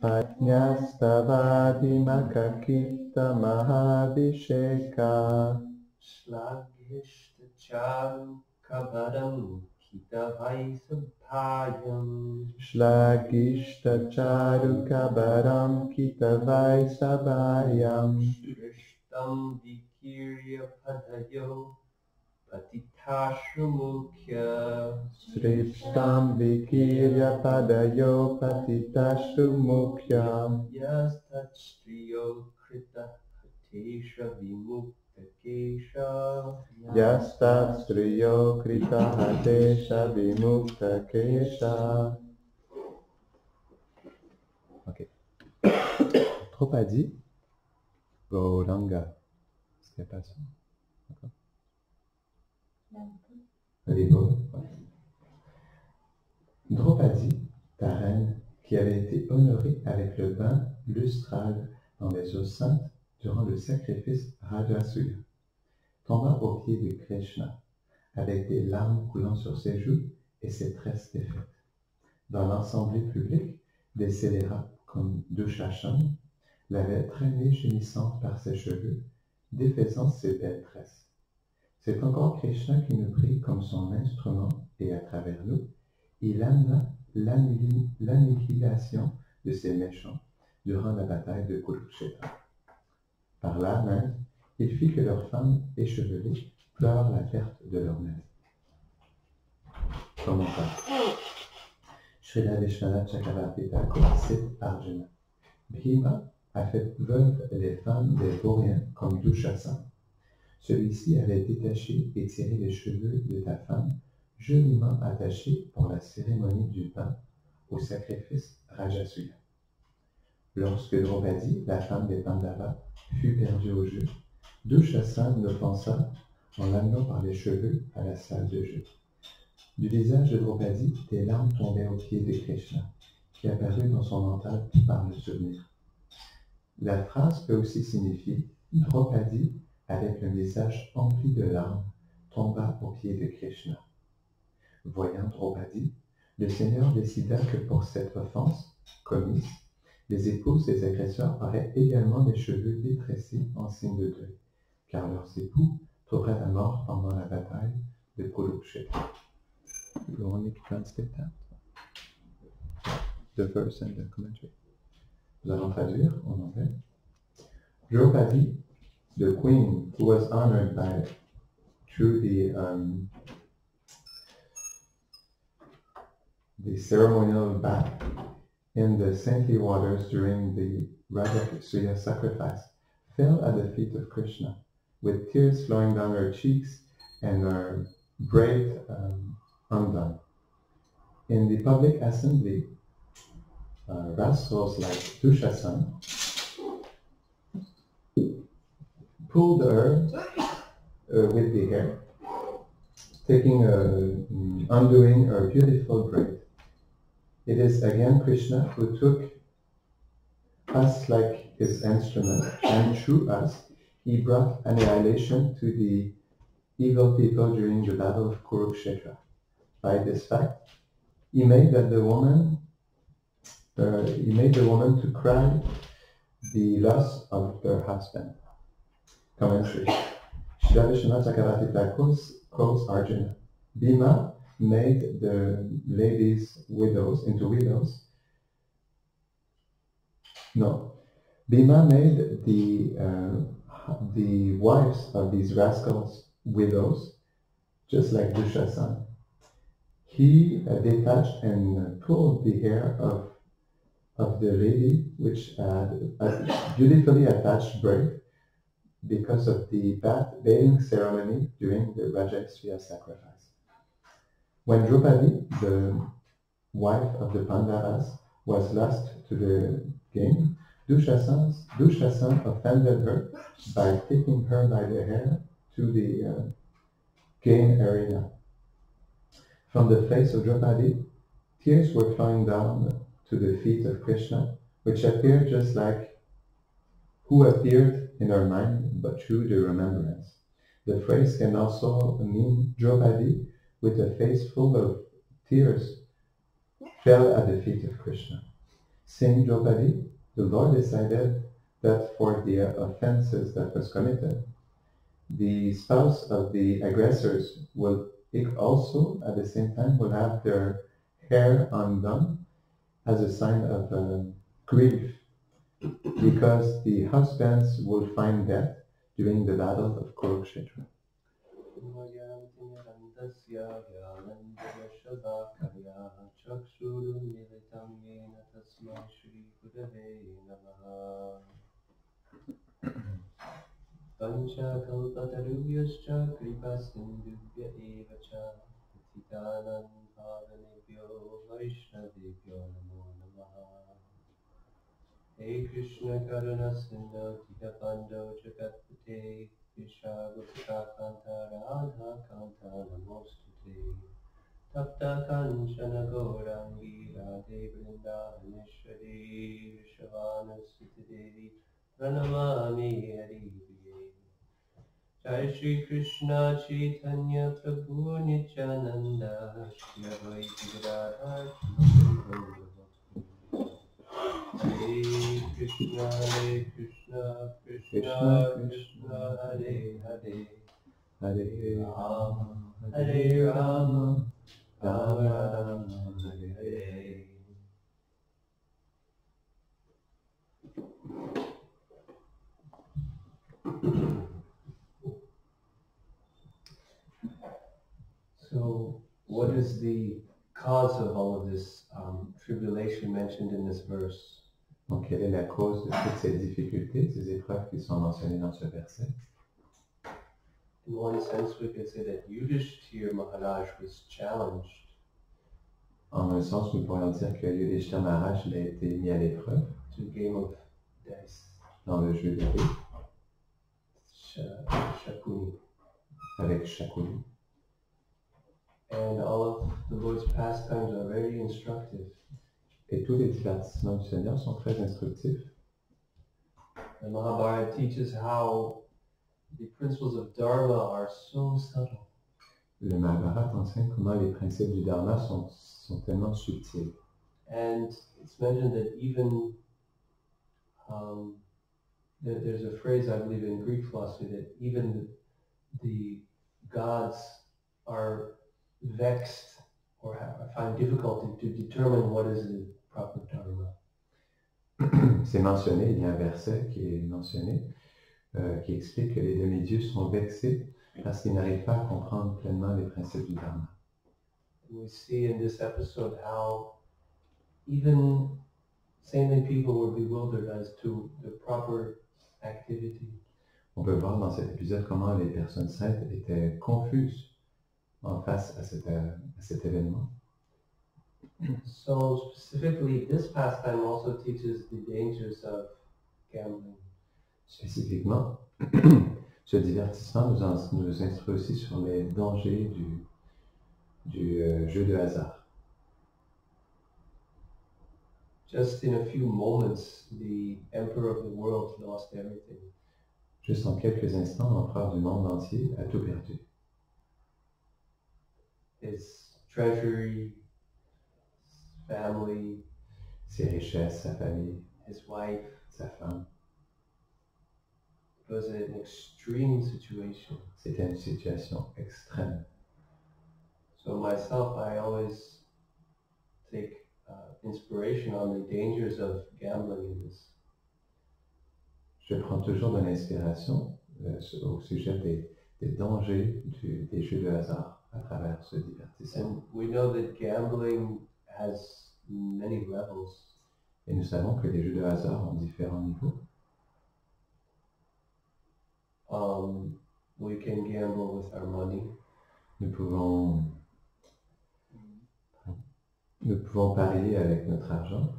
Pajnastavadimakakita Mahadisheka Shlagishtacharu kabadam kitavaisabhayam Shlagishtacharu kabaram kitavaisabhayam Shrishtam vikirya padayo patitashramukya Sriptam vikirya padayo patitashumukyam Yastatriyo krita hatesha vimuktakesha Yastat striyo krita hatesha vimukta kesha. Ok. Draupadi, Gauranga. C'est pas ça. D'accord. Elle est bonne. Ouais. Draupadi, ta reine, qui avait été honorée avec le bain lustral dans les eaux saintes durant le sacrifice Rajasuya, tomba aux pieds de Krishna, avec des larmes coulant sur ses joues et ses tresses défaites. Dans l'assemblée publique, des scélérats comme Dushashan l'avaient traînée gémissante par ses cheveux, défaisant ses belles tresses. C'est encore Krishna qui nous prit comme son instrument et à travers nous, il amena l'annihilation de ces méchants durant la bataille de Kurukshetra. Par là même, il fit que leurs femmes échevelées pleurent la perte de leur maître. Commentaire. Srila Vishwanath Chakravarti Thakur cite Arjuna. Bhima a fait veuve les femmes des vauriens comme Dushasana. Celui-ci avait détaché et tiré les cheveux de ta femme, joliment attachés pour la cérémonie du pain au sacrifice Rajasuya. Lorsque Draupadi, la femme des Pandavas, fut perdue au jeu, Dushasana l'offensa en l'amenant par les cheveux à la salle de jeu. Du visage de Draupadi, des larmes tombaient aux pieds de Krishna, qui apparut dans son mental par le souvenir. La phrase peut aussi signifier Draupadi, avec un visage empli de larmes, tomba aux pieds de Krishna. Voyant Draupadi, le Seigneur décida que pour cette offense commise, les épouses des agresseurs auraient également les cheveux détressés en signe de deuil, car leurs époux trouveraient la mort pendant la bataille de Kurukshetra. You want me to translate that? The verse and the commentary. Nous allons traduire en anglais. Draupadi, the queen who was honored through the ceremonial bath in the saintly waters during the Rajasuya sacrifice, fell at the feet of Krishna, with tears flowing down her cheeks and her braid undone. In the public assembly, rascals like Dushasana pulled her with the hair, undoing her beautiful braid. It is again Krishna who took us like his instrument, and through us, he brought annihilation to the evil people during the battle of Kurukshetra. By this fact, he made the woman to cry the loss of her husband. Commentary. Srila Vishwanath Chakravarti Thakur quotes Arjuna. Bhima made the ladies widows into widows. No, Bhima made the wives of these rascals widows, just like Dushasana. He detached and pulled the hair of the lady, which had a beautifully attached braid, because of the bathing ceremony during the Rajasuya sacrifice. When Draupadi, the wife of the Pandavas, was lost to the game, Dushasana offended her by taking her by the hair to the game arena. From the face of Draupadi, tears were flowing down to the feet of Krishna, which appeared just like who appeared in her mind, but through the remembrance. The phrase can also mean Draupadi, with a face full of tears, fell at the feet of Krishna. Saying Gopalji, the Lord decided that for the offenses that was committed, the spouse of the aggressors will also, at the same time, will have their hair undone as a sign of grief, because the husbands will find death during the battle of Kurukshetra. Panchakalpatarubhyascha kripasindubhya eva cha patitanam pavanebhyo vaishnavebhyo namo namaha. Hey Krishna Karuna Sindhu Dikapando Jagatpate Vishagupta Kanta Radha Kanta Namostute Tapta Kanchana Gaurangi Radhe Vrindavaneshwari Rishavana Sutidevi Pranamami Hari Priye. Jai Shri Krishna Chaitanya Prabhu Nityananda Shri Advaita Gadadhar Hare Krishna Krishna Krishna Hare Hare Hare Hare Rama Rama Hare Hare. So, what is the cause of all of this tribulation mentioned in this verse? Donc, quelle est la cause de toutes ces difficultés, ces épreuves qui sont mentionnées dans ce verset? In one sense, we could say that Yudhishthir Maharaj was challenged En un sens, nous pourrions dire que Yudhishthira Maharaj a été mis à l'épreuve to a game of dice, dans le jeu de dés Shakuni. avec Shakuni. And all of the Lord's pastimes are very instructive. Et tous les divertissements du Seigneur sont très instructifs. The Mahabharata teaches how the principles of Dharma are so subtle. Le Mahabharata enseigne comment les principes du Dharma sont tellement subtils. And it's mentioned that even there's a phrase, I believe, in Greek philosophy that even the gods are vexed or find difficulty to determine what is the proper dharma. C'est mentionné, il y a un verset qui est mentionné qui explique que les demi-dieux sont vexés parce qu'ils n'arrivent pas à comprendre pleinement les principes du Dharma. We see in this episode how even saintly people were bewildered as to the proper activity. On peut voir dans cet épisode comment les personnes saintes étaient confuses en face à cet événement. So specifically, this pastime also teaches the dangers of gambling. Spécifiquement, ce divertissement nous instruit aussi sur les dangers du jeu de hasard. Just in a few moments, the emperor of the world lost everything. Juste en quelques instants, l'empereur du monde entier a tout perdu. His treasury, his family, Ses richesses, sa famille, his wife. sa femme. It was an extreme situation. C'était une situation extrême. So myself, I always take inspiration on the dangers of gambling in this. Je prends toujours de l'inspiration au sujet des dangers des jeux de hasard à travers ce divertissement. And we know that gambling has many levels. Et nous savons que les jeux de hasard ont différents niveaux. We can gamble with our money. Nous pouvons parier avec notre argent.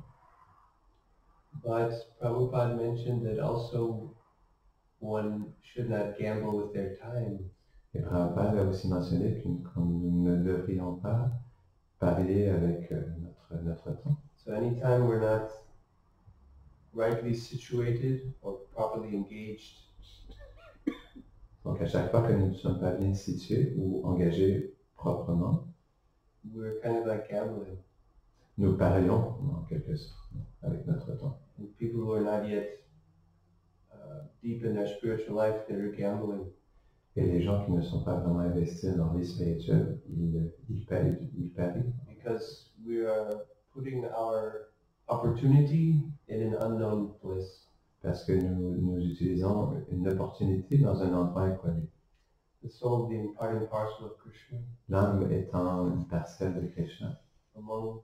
But Prabhupada mentioned that also one should not gamble with their time. Et Prabhupada a aussi mentionné que nous ne devrions pas parier avec notre temps. So anytime we're not rightly situated or properly engaged, Donc à chaque fois que nous ne sommes pas bien situés ou engagés proprement, we're kind of like gambling. nous parions en quelque sorte avec notre temps. And people who are not yet deep in their spiritual life, they're gambling. Et les gens qui ne sont pas vraiment investis dans leur vie spirituelle, ils parient. Because we are putting our opportunity in an unknown place. Parce que nous utilisons une opportunité dans un endroit inconnu. The soul being part and parcel of Krishna. L'âme étant une parcelle de Krishna. Among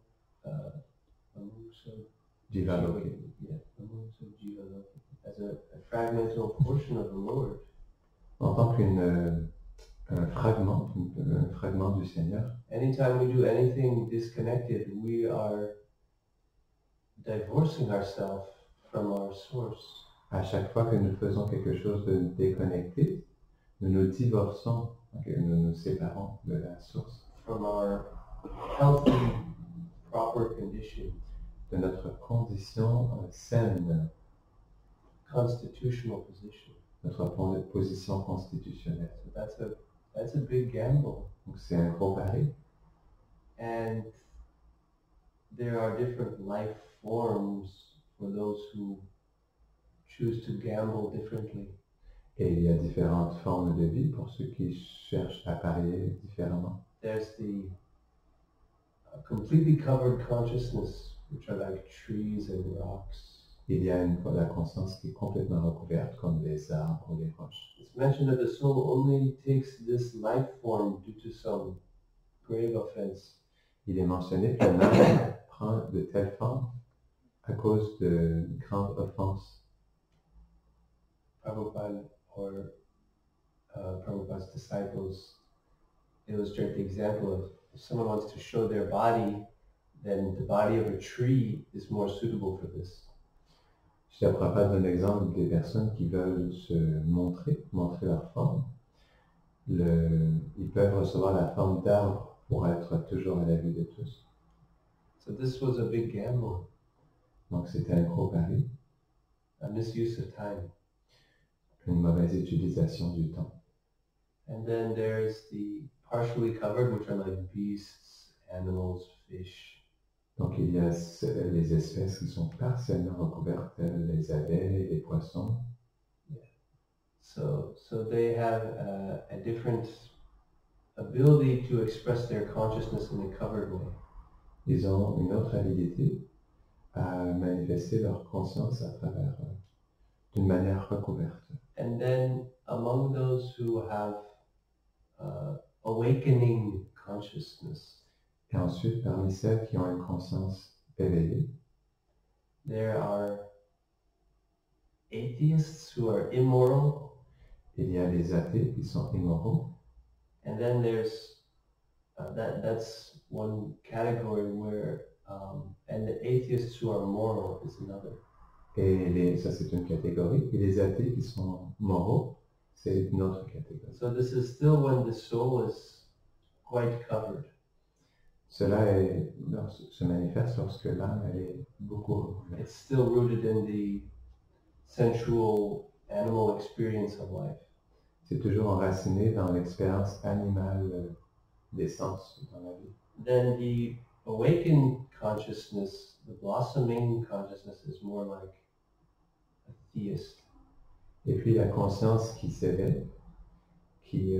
Jivaloki. Yeah, among Jivaloki. As a fragmental portion of the Lord. En tant qu'un fragment du Seigneur. Anytime we do anything disconnected, we are divorcing ourselves from our source. À chaque fois que nous faisons quelque chose de déconnecté, nous nous divorçons, nous nous séparons de la source. From our healthy, proper condition. De notre condition saine. Constitutional position. Notre position constitutionnelle. So that's a big gamble. Donc c'est un gros pari. And there are different life forms for those who choose to gamble differently. Et il y a différentes formes de vie pour ceux qui cherchent à parier différemment. There's the completely covered consciousness, which are like trees and rocks. Il y a la conscience qui est complètement recouverte comme les arbres ou les roches. It's mentioned that the soul only takes this life form due to some grave offense. Il est mentionné que l'âme prend de telles formes à cause de grandes offenses. Prabhupada or Prabhupada's disciples illustrate the example of if someone wants to show their body, then the body of a tree is more suitable for this. Je ne prends pas un exemple des personnes qui veulent se montrer leur forme. Ils peuvent recevoir la forme d'arbre pour être toujours à la vue de tous. So this was a big gamble. Donc c'était un gros pari. A misuse of time. Une mauvaise utilisation du temps. And then there's the partially covered, which are like beasts, animals, fish. Donc il y a les espèces qui sont partiellement recouvertes, les abeilles et les poissons. Yeah. So they have a different ability to express their consciousness in a covered way. Ils ont une autre habilité à manifester leur conscience à travers d'une manière recouverte. And then among those who have awakening consciousness. Et ensuite, parmi celles qui ont une conscience éveillée, there are atheists who are immoral. Il y a les athées qui sont immoraux. And then there's that's one category where and the atheists who are moral is another. Et ça c'est une catégorie. Et les athées qui sont moraux, c'est une autre catégorie. So this is still when the soul is quite covered. Cela se manifeste lorsque l'âme est beaucoup recouverte. It's still rooted in the sensual animal experience of life. C'est toujours enraciné dans l'expérience animale des sens dans la vie. Then the awakened consciousness, the blossoming consciousness, is more like a theist. Et puis la conscience qui s'éveille, qui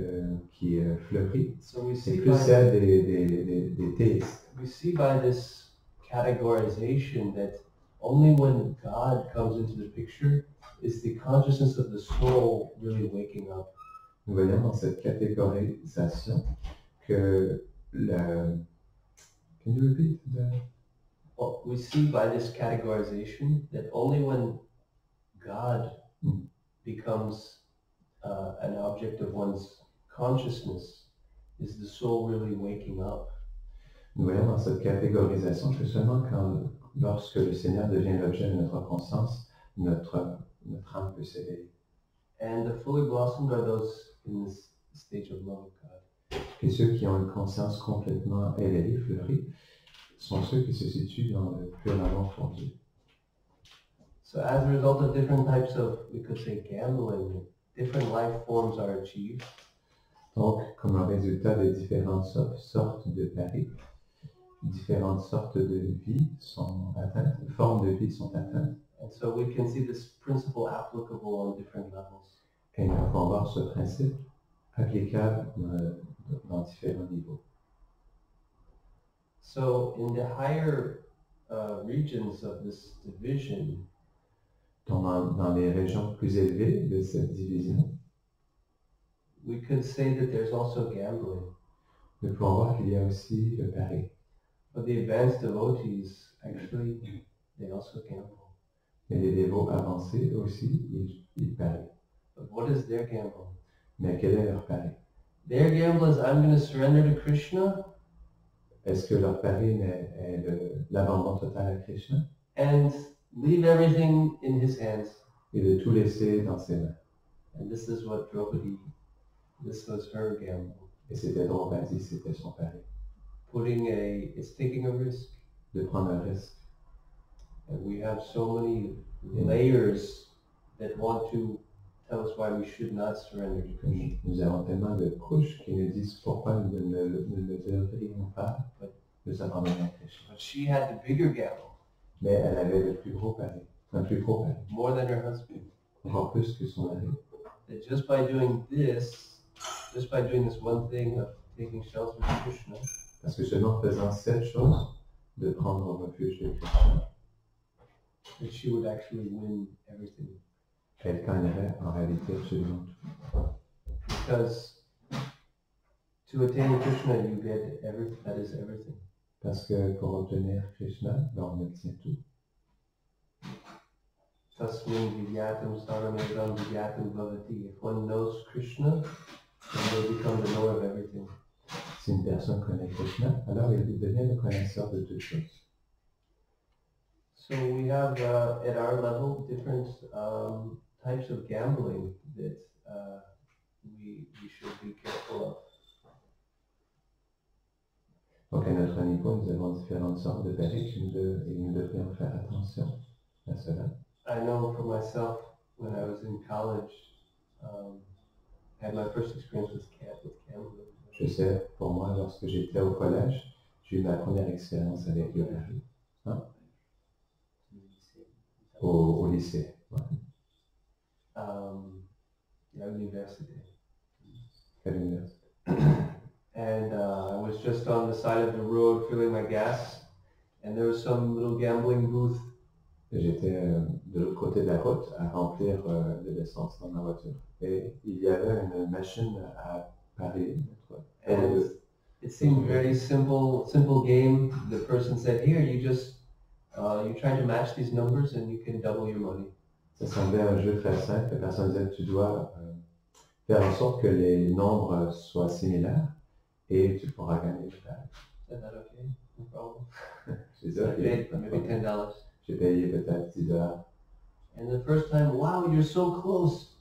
fleurit, c'est plus celle des théistes. We see by this categorization that only when God comes into the picture is the consciousness of the soul really waking up. Nous voyons dans cette catégorisation que Can you repeat that? Well, we see by this categorization that only when God becomes an object of one's consciousness is the soul really waking up. Nous voyons dans cette catégorisation que seulement lorsque le Seigneur devient l'objet de notre conscience, notre âme peut s'éveiller. And the fully blossomed are those in this stage of love of God. Et ceux qui ont une conscience complètement éveillée, fleurie, sont ceux qui se situent dans le pur amour pour Dieu. So as a result of different types of, we could say, gambling, different life forms are achieved. Donc, comme un résultat des différentes sortes de paris, différentes sortes de vie sont atteintes, formes de vie sont atteintes. And so we can see this principle applicable on different levels. Et nous pouvons voir ce principe applicable dans différents niveaux. So in the higher regions of this division, Dans les régions plus élevées de cette division, we could say that there's also gambling. nous pouvons voir qu'il y a aussi le pari. But the advanced devotees, actually, they also gamble. Mais les dévots avancés aussi, ils parient. But what is their gamble? Mais quel est leur pari? Their gamble is, I'm going to surrender to Krishna. Est-ce que leur pari est l'abandon total à Krishna And leave everything in his hands. et de tout laisser dans ses mains? And this is what Draupadi, this was her gamble. Et c'était Draupadi, c'était son pari. It's taking a risk. De prendre un risque. And we have so many layers that want to tell us why we should not surrender to Krishna. Nous avons tellement de couches qui nous disent pourquoi nous ne devrions pas nous abandonner à Krishna. But she had the bigger gamble. Mais elle avait le plus gros pari, un plus gros pari, More than her husband. encore plus que son mari. That just by doing this one thing of taking shelter of Krishna, Parce que seulement en faisant cette chose, de prendre refuge de Krishna, that she would actually win everything. elle gagnerait en réalité absolument tout. Because to attain Krishna, you get everything. That is everything. Parce que pour obtenir Krishna, on obtient tout. Tasmin vidyatam saramedam vidyatam bhavati. If one knows Krishna, then they become the knower of everything. Si une personne connaît Krishna, alors il devient le connaisseur de toutes choses. So we have at our level different types of gambling that we should be careful of. Donc à notre niveau, nous avons différentes sortes de paris et nous devrions faire attention à cela. I know for myself, when I was in college, I had my first experience with gambling. Je sais, pour moi, lorsque j'étais au collège, j'ai eu ma première expérience avec le pari. Hein? Au lycée. Ouais. À l'université. À l'université. And I was just on the side of the road filling my gas, and there was some little gambling booth. J'étais de l'autre côté de la route à remplir de l'essence dans ma voiture. Et il y avait une machine à parier. And it seemed very simple game. The person said, here, you just, you try to match these numbers and you can double your money. Ça semblait un jeu très simple. La personne disait, tu dois faire en sorte que les nombres soient similaires et tu pourras gagner le pari. Is that okay? No problem. J'ai dit, So I ok, paid pas de maybe problème. $10. J'ai payé peut-être $10. And the first time, wow, you're so close.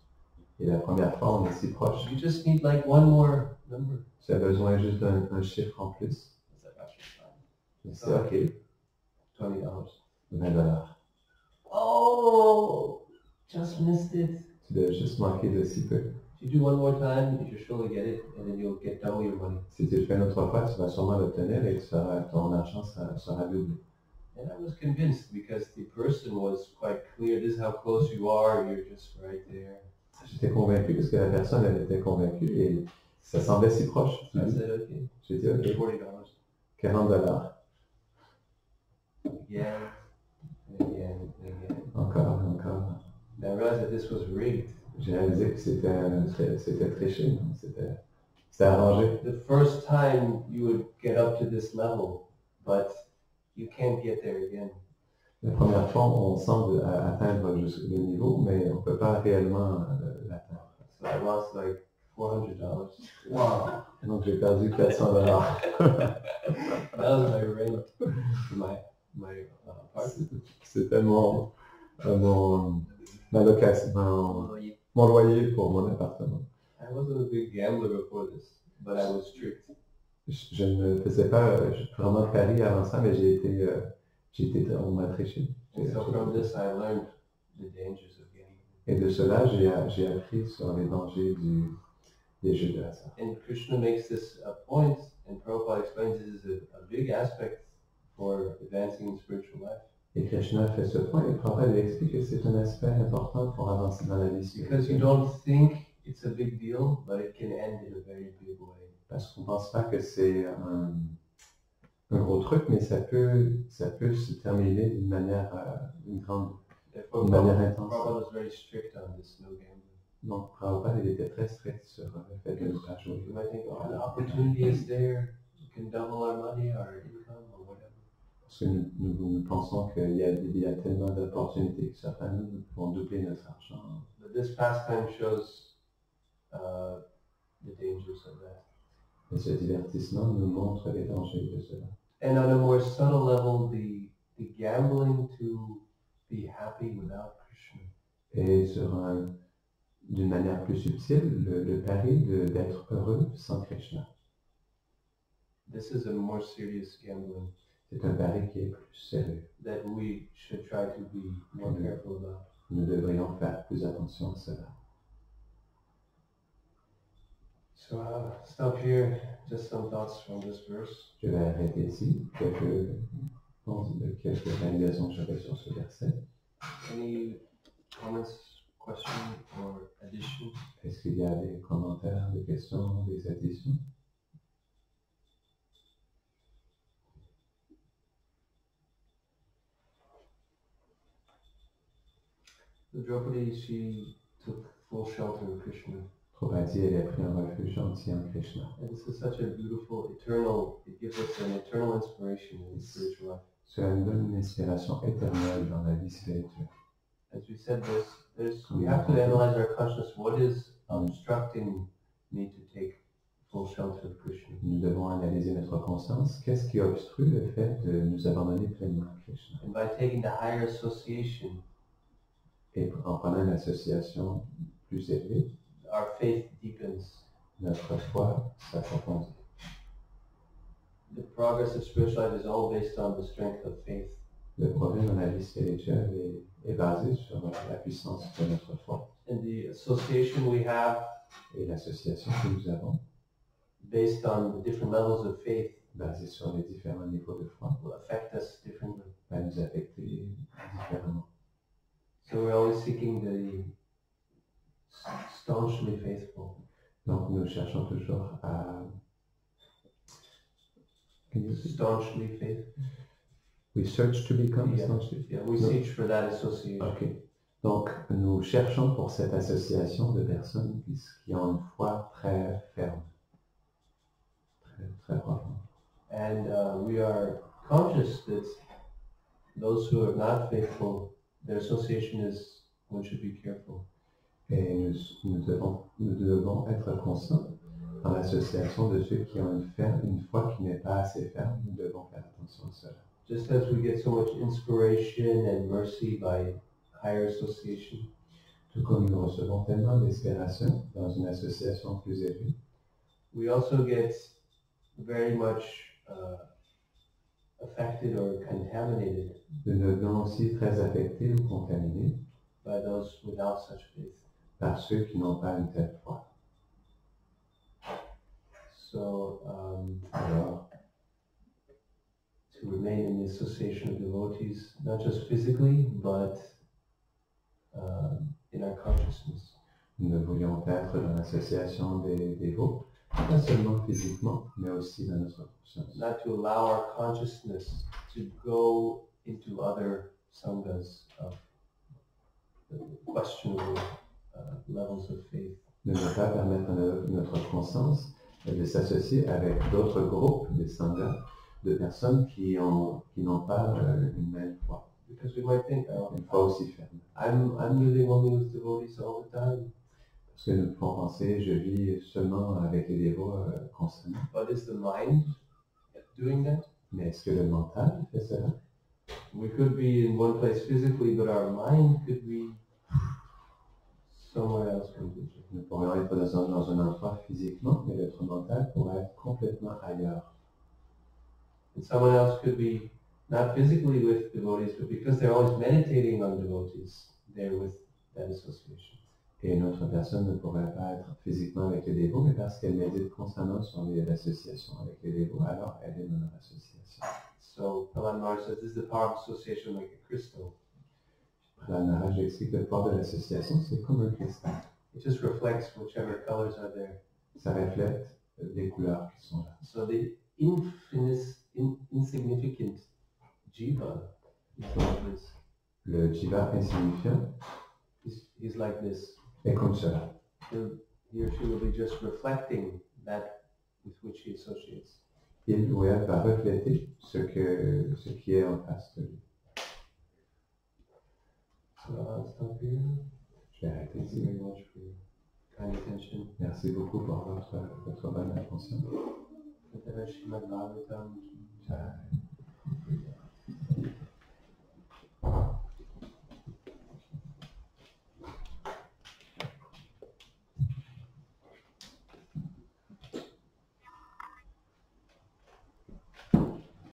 Et la première fois, on est si proche. You just need like one more number. Tu as besoin juste d'un chiffre en plus. I said, actually, fine. Je dis, ok, $20. $20. Oh, just missed it. Tu dois juste manquer de si peu. If you do one more time, you should surely get it, and then you'll get double your money. Si tu le fais une autre fois, tu vas sûrement l'obtenir et ton argent sera doublé. And I was convinced because the person was quite clear. This is how close you are. You're just right there. J'étais convaincu parce que la personne, elle était convaincue et ça semblait si proche. So I said, okay, J'ai dit, ok, $40. $40. Again, and again, and again. Encore, encore. And I realized that this was rigged. J'ai réalisé que c'était triché, non? C'était arrangé. The first time you would get up to this level, but you can't get there again. La première fois, on semble atteindre le niveau, mais on ne peut pas réellement l'atteindre. So I lost like $400. Wow! Donc j'ai perdu $400. That was my rent for my apartment. C'était ma location, mon loyer pour mon appartement. I wasn't a big gambler before this, but I was strict. Je ne faisais pas vraiment de paris avant ça, mais on m'a triché. And so from this I learned the dangers of gambling. Et de cela, j'ai appris sur les dangers des jeux de hasard. And Krishna makes this a point, and Prabhupada explains this is a big aspect for advancing in spiritual life. Et Krishna fait ce point et Prabhupada lui explique que c'est un aspect important pour avancer dans la vie Because you spirituelle. don't think it's a big deal, but it can end in a very big way. Parce qu'on ne pense pas que c'est un gros truc, mais ça peut se terminer d'une manière, Therefore, d'une manière intense. Prabhupada was very strict on this no gambling. Donc Prabhupada il était très strict sur le fait de ne pas jouer. You might think, oh, the opportunity is there, we can double our money, our income, or whatever. Parce que nous pensons qu'il y a tellement d'opportunités que certains nous pouvons doubler notre argent. But this pastime shows the dangers of that. Et ce divertissement nous montre les dangers de cela. And on a more subtle level, the gambling to be happy without Krishna. Et d'une manière plus subtile, le pari d'être heureux sans Krishna. This is a more serious gambling C'est un pari qui est plus sérieux. that we should try to be more careful about. Nous devrions faire plus attention à cela. So I'll stop here. Just some thoughts from this verse. Je vais arrêter ici. Quelques réalisations que j'avais sur ce verset. Any comments, questions, or additions? Est-ce qu'il y a des commentaires, des questions, des additions? Draupadi, she took full shelter of Krishna. Draupadi, elle a pris un refuge entier en Krishna. And this is such a beautiful, eternal, it gives us an eternal inspiration in the spiritual life. Cela nous donne une inspiration éternelle dans la vie spirituelle. As we said, we have to analyze our consciousness. What is obstructing me to take full shelter of Krishna? Nous devons analyser notre conscience. Qu'est-ce qui obstrue le fait de nous abandonner pleinement à Krishna? And by taking the higher association, Et en prenant une association plus élevée, our faith deepens. notre foi s'approfondit. The progress of spiritual life is all based on the strength of faith. Le progrès dans la vie spirituelle est basé sur la puissance de notre foi. And the association we have, Et l'association que nous avons, based on the different levels of faith, basée sur les différents niveaux de foi, will affect us differently. va nous affecter différemment. So we're always seeking the staunchly faithful. Donc nous cherchons toujours à... Staunchly faithful. We search to become Yeah. staunchly. Yeah, we search for that association. Ok. Donc nous cherchons pour cette association de personnes qui ont une foi très ferme, très profonde. And we are conscious that those who are not faithful, their association is, one should be careful. Et nous devons être conscients dans l'association de ceux qui ont une foi qui n'est pas assez ferme. Nous devons faire attention à cela. Just as we get so much inspiration and mercy by higher association, Tout comme nous recevons tellement d'inspiration dans une association plus élevée, we also get very much affected or contaminated nous devenons aussi très affectés ou contaminés by those without such faith. par ceux qui n'ont pas une telle foi. So Alors, to remain in the association of devotees, not just physically, but in our consciousness. nous voulions être dans l'association des dévots, pas seulement physiquement, mais aussi dans notre conscience. Not to allow our consciousness to go into other sanghas of questionable levels of faith. De ne pas permettre à notre conscience de s'associer avec d'autres groupes, des sanghas, de personnes qui n'ont pas une même foi, Because we might think, une foi aussi ferme. I'm living only with devotees all the time. Parce que nous pouvons penser, je vis seulement avec les dévots constamment. But is the mind doing that? Mais est-ce que le mental fait cela? We could be in one place physically, but our mind could be somewhere else completely. Nous pourrions être dans un endroit physiquement, mais notre mental pourrait être complètement ailleurs. And someone else could be not physically with devotees, but because they're always meditating on devotees, they're with that association. Et une autre personne ne pourrait pas être physiquement avec les dévots, mais parce qu'elle médite constamment sur l'association avec les dévots, alors elle est dans leur association. So Prahlad Maharaj says this is the power of association like a crystal. Prahlad Maharaj explique le pouvoir de l'association, c'est comme un cristal. It just reflects whichever colors are there. Ça reflète les couleurs qui sont là. So the insignificant jiva is like this. Le jiva insignifiant He's like this. est comme cela. He or she will be just reflecting that with which he associates. Il ou elle va refléter ce qui est en face de lui. So I'll stop here. Je vais arrêter Thank you ici. very much for your kind attention. Merci beaucoup pour votre bonne attention. Srimad Bhagavatam. Ciao.